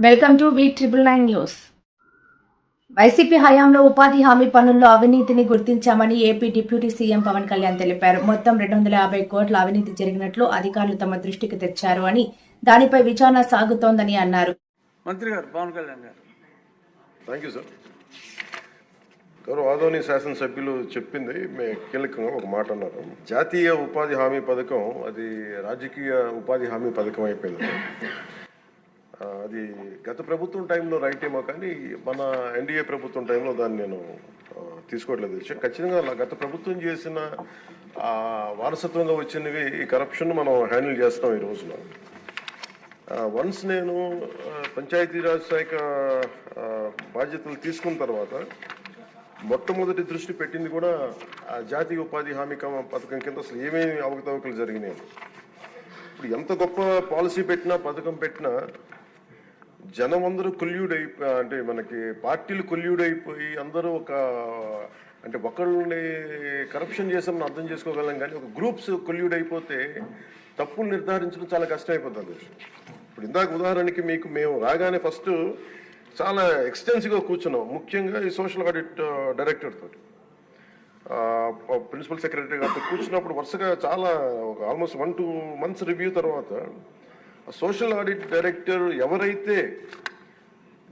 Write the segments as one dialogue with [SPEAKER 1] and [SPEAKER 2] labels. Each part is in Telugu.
[SPEAKER 1] Welcome to V999 news. YCP హయాంలో ఉపాధి హామీ పనుల్లో అవినీతిని గుర్తించామని AP deputy CM Pawan Kalyan తెలిపారు. మొత్తం 250 కోట్ల అవినీతి జరిగినట్లు అధికారులు తమ దృష్టికి తెచ్చారు అని, దానిపై విచారణ సాగుతోందని అన్నారు.
[SPEAKER 2] మంత్రి గారు పవన్ కళ్యాణ్ గారు.
[SPEAKER 3] Thank you sir. గౌరవ ఆదోని శాసనసభ్యులు చెప్పింది కీలకంగా ఒక మాట అన్నారు. జాతీయ ఉపాధి హామీ పథకం అది రాజకీయ ఉపాధి హామీ పథకం అయిపోయింది. అది గత ప్రభుత్వం టైంలో రైట్ ఏమో, కానీ మన ఎన్డీఏ ప్రభుత్వం టైంలో దాన్ని నేను తీసుకోవట్లేదు. ఖచ్చితంగా గత ప్రభుత్వం చేసిన వారసత్వంగా వచ్చినవి ఈ కరప్షన్ మనం హ్యాండిల్ చేస్తాం ఈ రోజున. వన్స్ నేను పంచాయతీరాజ్ శాఖ బాధ్యతలు తీసుకున్న తర్వాత మొట్టమొదటి దృష్టి పెట్టింది కూడా జాతీయ ఉపాధి హామీ పథకం కింద అసలు ఏమేమి అవకతవకలు జరిగినాయి. ఇప్పుడు ఎంత గొప్ప పాలసీ పెట్టినా పథకం పెట్టినా జనం అందరూ అంటే మనకి పార్టీలు కొల్యూడైపోయి అందరూ అంటే ఒకళ్ళని కరప్షన్ చేసామని అర్థం చేసుకోగలం, కానీ ఒక గ్రూప్స్ కొల్యూడైపోతే తప్పులు నిర్ధారించడం చాలా కష్టం అయిపోతుంది. ఇప్పుడు ఇందాక ఉదాహరణకి మేము రాగానే ఫస్ట్ చాలా ఎక్స్టెన్సివ్గా కూర్చున్నాం, ముఖ్యంగా ఈ సోషల్ ఆడిట్ డైరెక్టర్ తోటి, ప్రిన్సిపల్ సెక్రటరీ గారితో కూర్చున్నప్పుడు వరుసగా చాలా ఆల్మోస్ట్ 1-2 months రివ్యూ తర్వాత సోషల్ ఆడిట్ డైరెక్టర్ ఎవరైతే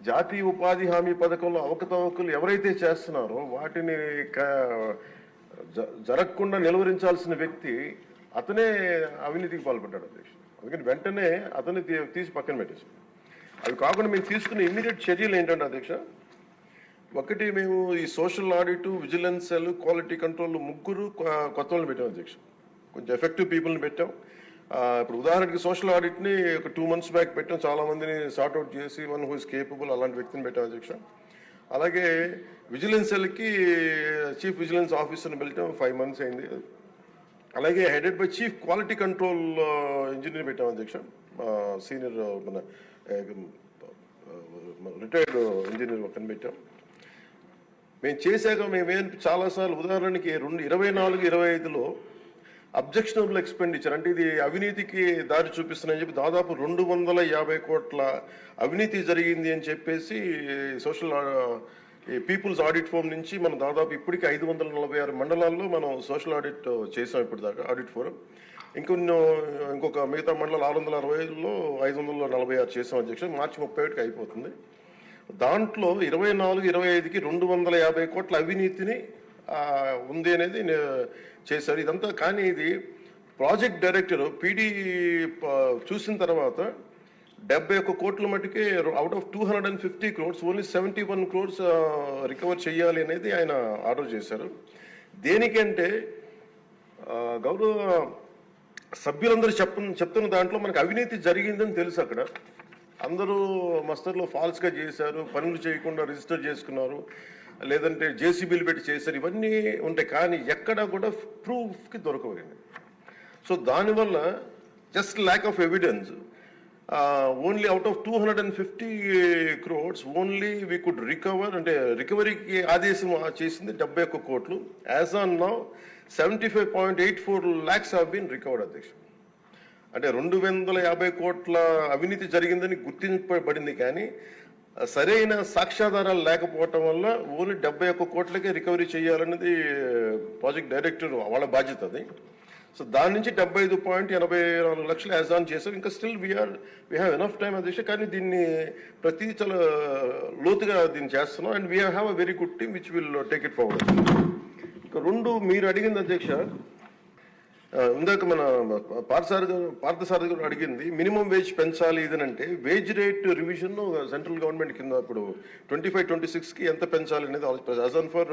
[SPEAKER 3] జాతీయ ఉపాధి హామీ పథకంలో అవకతవకలు ఎవరైతే చేస్తున్నారో వాటిని జరగకుండా నిలువరించాల్సిన వ్యక్తి అతనే అవినీతికి పాల్పడ్డాడు అధ్యక్ష. అందుకని వెంటనే అతన్ని తీసి పక్కన పెట్టేసాం. అవి కాకుండా మేము తీసుకున్న ఇమ్మీడియట్ చర్యలు ఏంటంటే అధ్యక్ష, ఒకటి మేము ఈ social audit, vigilance cell, quality control 3 కొత్త వాళ్ళని పెట్టాం అధ్యక్ష. కొంచెం ఎఫెక్టివ్ పీపుల్ని పెట్టాం. ఇప్పుడు ఉదాహరణకి సోషల్ ఆడిట్ని ఒక 2 months బ్యాక్ పెట్టాం, చాలా మందిని సార్ట్అవుట్ చేసి వన్ హూ ఇస్ కేపబుల్ అలాంటి వ్యక్తిని పెట్టాం అధ్యక్ష. అలాగే విజిలెన్స్ సెల్కి చీఫ్ విజిలెన్స్ ఆఫీసర్ని పెట్టాం, 5 months అయింది. అలాగే headed by chief quality control engineer పెట్టాం అధ్యక్ష, సీనియర్ మన రిటైర్డ్ ఇంజనీర్ ఒకరిని పెట్టాం. మేము చేశాక మేమేం చాలాసార్లు ఉదాహరణకి 2024-25లో అబ్జెక్షనబుల్ ఎక్స్పెండిచర్ అంటే ఇది అవినీతికి దారి చూపిస్తున్నాయని చెప్పి దాదాపు 250 కోట్ల అవినీతి జరిగింది అని చెప్పేసి సోషల్ పీపుల్స్ ఆడిట్ ఫోరం నుంచి మనం దాదాపు ఇప్పటికీ 546 మండలాల్లో మనం సోషల్ ఆడిట్ చేసాం ఇప్పుడు దాకా ఆడిట్ ఫోరం. ఇంకొక మిగతా మండలాలు 665లో 546 చేసాం అధ్యక్ష. మార్చి 31కి అయిపోతుంది. దాంట్లో 24-25కి 250 కోట్ల అవినీతిని ఉంది అనేది చేశారు. ఇదంతా కానీ ఇది ప్రాజెక్ట్ డైరెక్టర్ పీడీ చూసిన తర్వాత 71 కోట్ల మటుకే out of 250 crores only 71 crores recover చేయాలి అనేది ఆయన ఆర్డర్ చేశారు. దేనికంటే గౌరవ సభ్యులందరూ చెప్తున్న దాంట్లో మనకు అవినీతి జరిగిందని తెలుసు. అక్కడ అందరూ మస్తర్లో ఫాల్స్గా చేశారు, పనులు చేయకుండా రిజిస్టర్ చేసుకున్నారు, లేదంటే జేసీబీలు పెట్టి చేశారు, ఇవన్నీ ఉంటాయి. కానీ ఎక్కడా కూడా ప్రూఫ్కి దొరకలేదు. సో దానివల్ల just lack of evidence only out of 250 crores only we could recover, అంటే రికవరీకి ఆదేశం చేసింది 71 కోట్లు. As on now 75.84 lakhs have been recovered అధ్యక్ష. అంటే 250 కోట్ల అవినీతి జరిగిందని గుర్తింపబడింది, కానీ సరైన సాక్ష్యాధారాలు లేకపోవటం వల్ల ఓన్లీ 71 కోట్లకే రికవరీ చేయాలన్నది ప్రాజెక్ట్ డైరెక్టర్ వాళ్ళ బాధ్యత అది. సో దాని నుంచి 75.84 లక్షలు యాజ్ ఆన్ చేశారు. ఇంకా still we have enough time అధ్యక్ష, కానీ దీన్ని ప్రతిదీ చాలా లోతుగా దీన్ని చేస్తున్నాం. And we have a very good team which will take it forward. ఇంకా 2 మీరు అడిగింది అధ్యక్ష, ఇందాక మన పార్థసారథి గారు అడిగింది మినిమం వేజ్ పెంచాలి ఇదనంటే wage rate revision central government కింద ఇప్పుడు 25-26కి ఎంత పెంచాలి అనేది as on for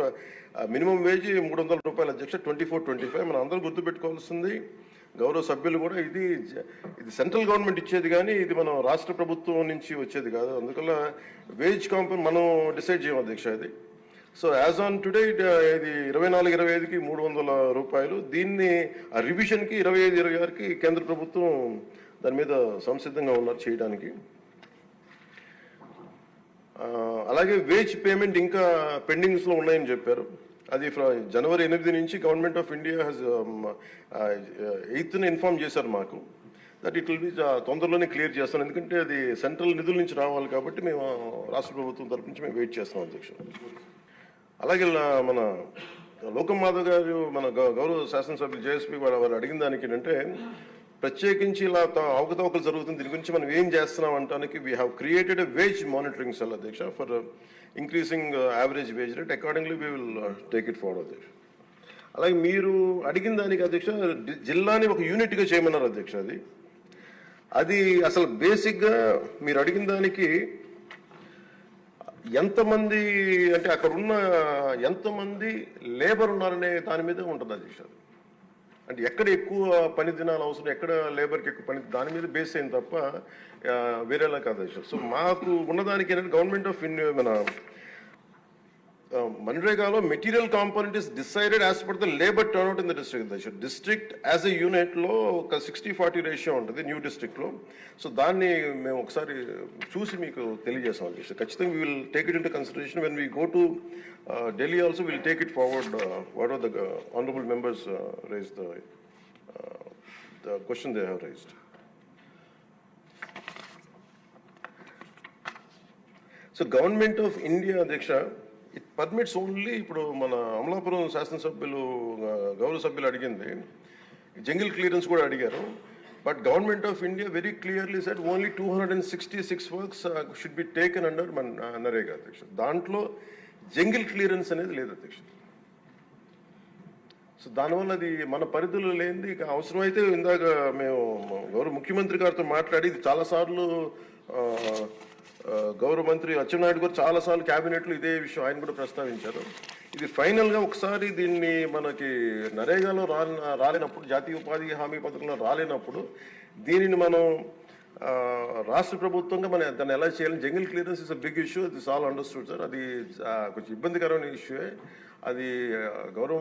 [SPEAKER 3] minimum wage 300 రూపాయలు అధ్యక్ష. 24-25 మనం అందరూ గుర్తుపెట్టుకోవాల్సింది, గౌరవ సభ్యులు కూడా, ఇది సెంట్రల్ గవర్నమెంట్ ఇచ్చేది కానీ ఇది మనం రాష్ట్ర ప్రభుత్వం నుంచి వచ్చేది కాదు. అందువల్ల వేజ్ కాంపౌండ్ మనం డిసైడ్ చేయం అధ్యక్ష ఇది. సో యాజ్ ఆన్ టుడే ఇది 24-25కి 300 రూపాయలు. దీన్ని ఆ రివిజన్కి 25-26కి కేంద్ర ప్రభుత్వం దాని మీద సంసిద్ధంగా ఉన్నారు చేయడానికి. అలాగే వేజ్ పేమెంట్ ఇంకా పెండింగ్స్లో ఉన్నాయని చెప్పారు. అది జనవరి 8 నుంచి గవర్నమెంట్ ఆఫ్ ఇండియా 8న ఇన్ఫార్మ్ చేశారు మాకు. దట్ ఇట్ విల్ బి తొందరలోనే క్లియర్ చేస్తాను, ఎందుకంటే అది సెంట్రల్ నిధుల నుంచి రావాలి కాబట్టి మేము రాష్ట్ర ప్రభుత్వం తరపు నుంచి మేము వెయిట్ చేస్తున్నాం అధ్యక్ష. అలాగే మన లోకం మాధవ్ గారు మన గౌరవ శాసనసభ్యులు జేఎస్పీ వాళ్ళు అడిగిన దానికి ఏంటంటే ప్రత్యేకించి ఇలా అవకతవకలు జరుగుతుంది, దీని గురించి మనం ఏం చేస్తున్నాం అంటానికి we have created a wage monitoring cell అధ్యక్ష for increasing average wage rate. Accordingly we will take it forward అధ్యక్ష. అలాగే మీరు అడిగిన దానికి అధ్యక్ష జిల్లాని ఒక యూనిట్గా చేయమన్నారు అధ్యక్ష. అది అసలు బేసిక్గా మీరు అడిగిన దానికి ఎంతమంది అంటే అక్కడ ఉన్న ఎంతమంది లేబర్ ఉన్నారనే దాని మీద ఉంటుంది అధ్యక్ష. అంటే ఎక్కడ ఎక్కువ పని దినాలు అవసరం, ఎక్కడ లేబర్కి ఎక్కువ పని, దాని మీద బేస్ అయింది తప్ప వేరేలా కాదు అధ్యక్ష. సో మాకు ఉన్నదానికి ఏంటంటే గవర్నమెంట్ ఆఫ్ ఇండియా మన మన్రేగాలో material component is decided as per the labour turnout in the district అధ్యక్ష. డిస్ట్రిక్ట్ యాజ్ ఎ యూనిట్లో ఒక 60-40 రేషియో ఉంటుంది న్యూ డిస్ట్రిక్ట్లో. సో దాన్ని మేము ఒకసారి చూసి మీకు తెలియజేస్తాం అధ్యక్ష. ఖచ్చితంగా we will take it into consideration when we go to Delhi also will take it forward what are the honourable members raise the question they have raised. So government of India అధ్యక్ష ఇట్ పర్మిట్స్ ఓన్లీ, ఇప్పుడు మన అమలాపురం శాసనసభ్యులు గౌరవ సభ్యులు అడిగింది జంగిల్ క్లియరెన్స్ కూడా అడిగారు. But government of India very clearly said only 266 works should be taken under NREGA అధ్యక్ష. దాంట్లో జంగిల్ క్లియరెన్స్ అనేది లేదు అధ్యక్ష. సో దానివల్ల అది మన పరిధిలో లేనిది. ఇక అవసరమైతే ఇందాక మేము గౌరవ ముఖ్యమంత్రి గారితో మాట్లాడి ఇది చాలాసార్లు గౌరవ మంత్రి అచ్చెన్నాయుడు గారు చాలాసార్లు క్యాబినెట్లో ఇదే విషయం ఆయన కూడా ప్రస్తావించారు. ఇది ఫైనల్గా ఒకసారి దీన్ని మనకి నరేగాలో రాలేనప్పుడు, జాతీయ ఉపాధి హామీ పథకంలో రాలేనప్పుడు దీనిని మనం రాష్ట్ర ప్రభుత్వంగా మనం దాన్ని ఎలా చేయాలి. Jungle clearance is a big issue, this all understood sir. అది కొంచెం ఇబ్బందికరమైన ఇష్యూయే. అది గౌరవ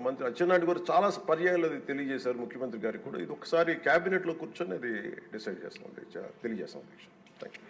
[SPEAKER 3] మంత్రి అచ్చెన్నాయుడు గారు చాలా పర్యాయాలు అది తెలియజేశారు ముఖ్యమంత్రి గారికి కూడా. ఇది ఒకసారి క్యాబినెట్లో కూర్చొని అది డిసైడ్ చేస్తాం, తెలియజేస్తాం అధ్యక్ష. Thank you.